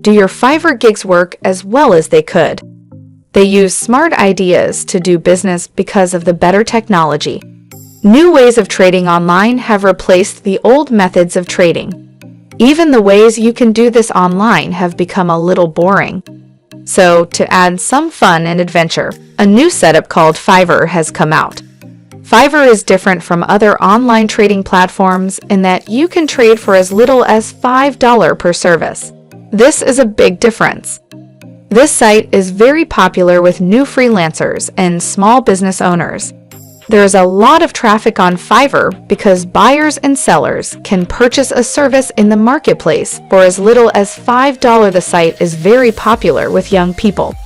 do your Fiverr gigs work as well as they could? They use smart ideas to do business because of the better technology. New ways of trading online have replaced the old methods of trading. Even the ways you can do this online have become a little boring. So, to add some fun and adventure, a new setup called Fiverr has come out. Fiverr is different from other online trading platforms in that you can trade for as little as $5 per service. This is a big difference. This site is very popular with new freelancers and small business owners. There is a lot of traffic on Fiverr because buyers and sellers can purchase a service in the marketplace for as little as $5. The site is very popular with young people.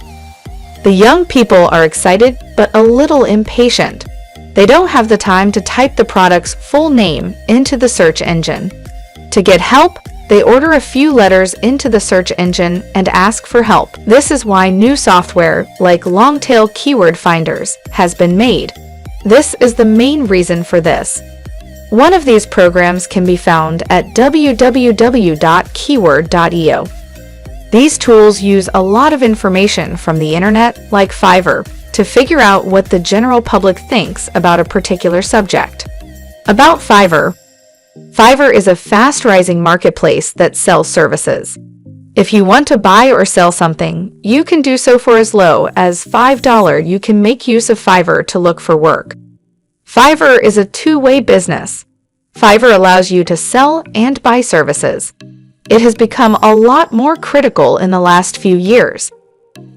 The young people are excited but a little impatient. They don't have the time to type the product's full name into the search engine. To get help, they order a few letters into the search engine and ask for help. This is why new software like Longtail keyword finders has been made. This is the main reason for this. One of these programs can be found at www.keyword.io. These tools use a lot of information from the internet, like Fiverr, to figure out what the general public thinks about a particular subject. About Fiverr. Fiverr is a fast-rising marketplace that sells services. If you want to buy or sell something, you can do so for as low as $5. You can make use of Fiverr to look for work. Fiverr is a two-way business. Fiverr allows you to sell and buy services. It has become a lot more critical in the last few years.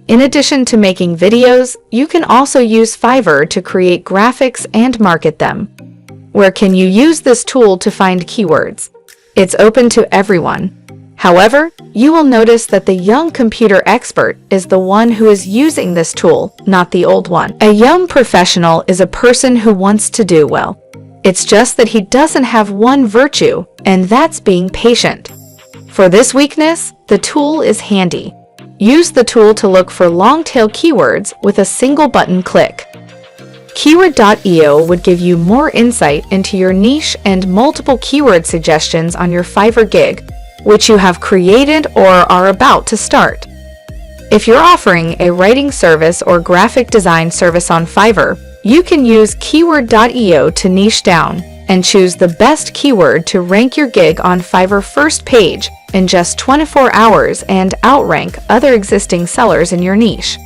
In addition to making videos, you can also use Fiverr to create graphics and market them. Where can you use this tool to find keywords? It's open to everyone. However, you will notice that the young computer expert is the one who is using this tool, not the old one. A young professional is a person who wants to do well. It's just that he doesn't have one virtue, and that's being patient. For this weakness, the tool is handy. Use the tool to look for long-tail keywords with a single button click. Keyword.io would give you more insight into your niche and multiple keyword suggestions on your Fiverr gig, which you have created or are about to start. If you're offering a writing service or graphic design service on Fiverr, you can use Keyword.io to niche down and choose the best keyword to rank your gig on Fiverr first page in just 24 hours and outrank other existing sellers in your niche.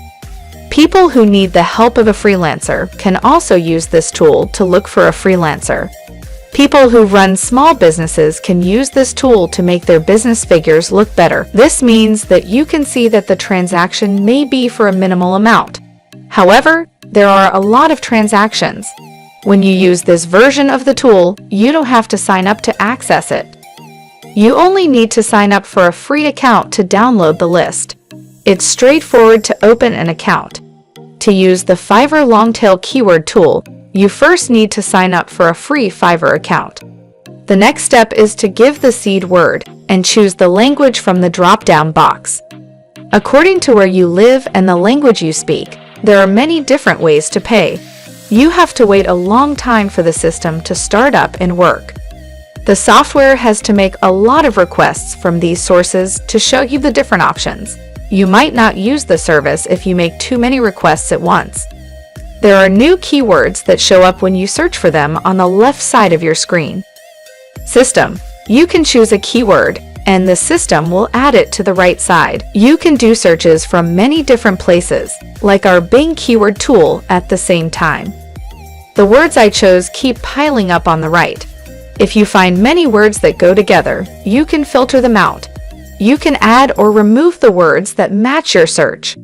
People who need the help of a freelancer can also use this tool to look for a freelancer. People who run small businesses can use this tool to make their business figures look better. This means that you can see that the transaction may be for a minimal amount. However, there are a lot of transactions. When you use this version of the tool, you don't have to sign up to access it. You only need to sign up for a free account to download the list. It's straightforward to open an account. To use the Fiverr Longtail keyword tool, you first need to sign up for a free Fiverr account. The next step is to give the seed word and choose the language from the drop-down box. According to where you live and the language you speak, there are many different ways to pay. You have to wait a long time for the system to start up and work. The software has to make a lot of requests from these sources to show you the different options. You might not use the service if you make too many requests at once. There are new keywords that show up when you search for them on the left side of your screen. System. You can choose a keyword, and the system will add it to the right side. You can do searches from many different places, like our Bing keyword tool, at the same time. The words I chose keep piling up on the right. If you find many words that go together, you can filter them out. You can add or remove the words that match your search.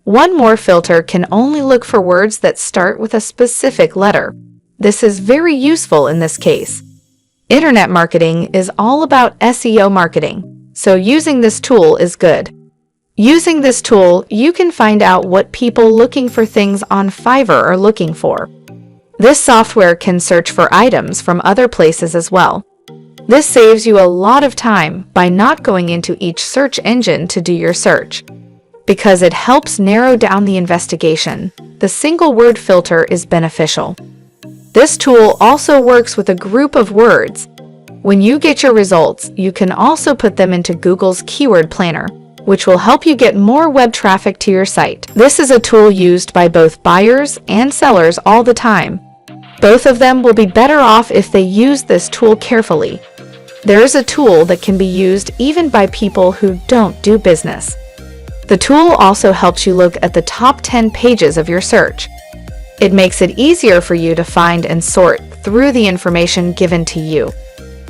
One more filter can only look for words that start with a specific letter. This is very useful in this case. Internet marketing is all about SEO marketing, so using this tool is good. Using this tool, you can find out what people looking for things on Fiverr are looking for. This software can search for items from other places as well. This saves you a lot of time by not going into each search engine to do your search. Because it helps narrow down the investigation, the single word filter is beneficial. This tool also works with a group of words. When you get your results, you can also put them into Google's keyword planner, which will help you get more web traffic to your site. This is a tool used by both buyers and sellers all the time. Both of them will be better off if they use this tool carefully. There is a tool that can be used even by people who don't do business. The tool also helps you look at the top 10 pages of your search. It makes it easier for you to find and sort through the information given to you.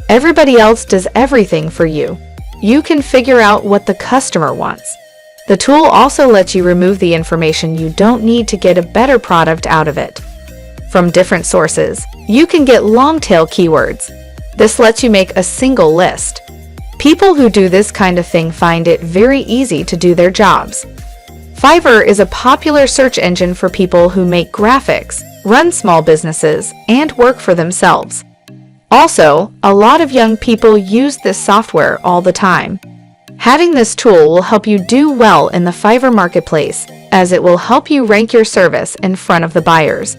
Everybody else does everything for you. You can figure out what the customer wants. The tool also lets you remove the information you don't need to get a better product out of it. From different sources, you can get long-tail keywords. This lets you make a single list. People who do this kind of thing find it very easy to do their jobs. Fiverr is a popular search engine for people who make graphics, run small businesses, and work for themselves. Also, a lot of young people use this software all the time. Having this tool will help you do well in the Fiverr marketplace, as it will help you rank your service in front of the buyers.